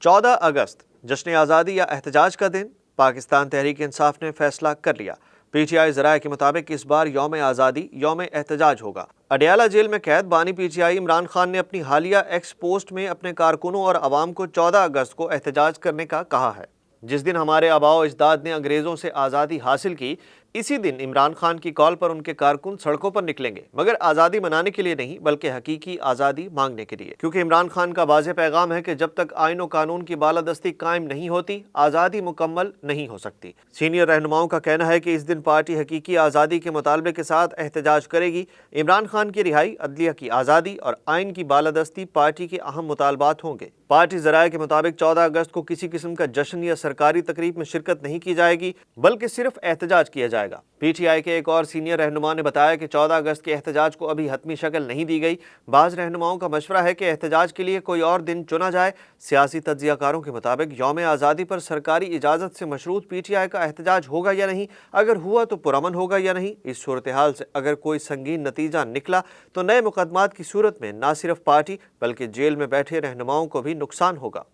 14 अगस्त जश्न आज़ादी या एहतजाज का दिन। पाकिस्तान तहरीक इंसाफ ने फैसला कर लिया। पीटीआई ज़राए के मुताबिक इस बार यौम आज़ादी यौम एहतजाज होगा। अडयाला जेल में कैद बानी पीटीआई इमरान खान ने अपनी हालिया एक्स पोस्ट में अपने कारकुनों और अवाम को 14 अगस्त को एहतजाज करने का कहा है। जिस दिन हमारे आबाओ अजदाद ने अंग्रेज़ों से आज़ादी हासिल की, इसी दिन इमरान खान की कॉल पर उनके कारकुन सड़कों पर निकलेंगे, मगर आज़ादी मनाने के लिए नहीं बल्कि हकीकी आज़ादी मांगने के लिए, क्योंकि इमरान खान का वाज़ेह पैगाम है कि जब तक आईन और कानून की बालादस्ती कायम नहीं होती, आज़ादी मुकम्मल नहीं हो सकती। सीनियर रहनुमाओं का कहना है कि इस दिन पार्टी हकीकी आज़ादी के मुतालबे के साथ एहतजाज करेगी। इमरान खान की रिहाई, अदलिया की आज़ादी और आइन की बालादस्ती पार्टी के अहम मुतालबात होंगे। पार्टी ज़राए के मुताबिक 14 अगस्त को किसी किस्म का जश्न या सरकारी तकरीब में शिरकत नहीं की जाएगी, बल्कि सिर्फ एहतजाज किया जाएगा। पीटीआई के एक और सीनियर रहनुमा ने बताया कि 14 अगस्त के एहतजाज को अभी हतमी शक्ल नहीं दी गई। बाज़ रहनुमाओं का मशवरा है कि एहतजाज के लिए कोई और दिन चुना जाए। सियासी तज्ज़ियाकारों के मुताबिक यौम आज़ादी पर सरकारी इजाज़त से मशरूत पीटीआई का एहतजाज होगा या नहीं, अगर हुआ तो पुरअमन होगा या नहीं। इस सूरत हाल से अगर कोई संगीन नतीजा निकला तो नए मुकदमात की सूरत में न सिर्फ पार्टी बल्कि जेल में बैठे रहनुमाओं को भी नुकसान होगा।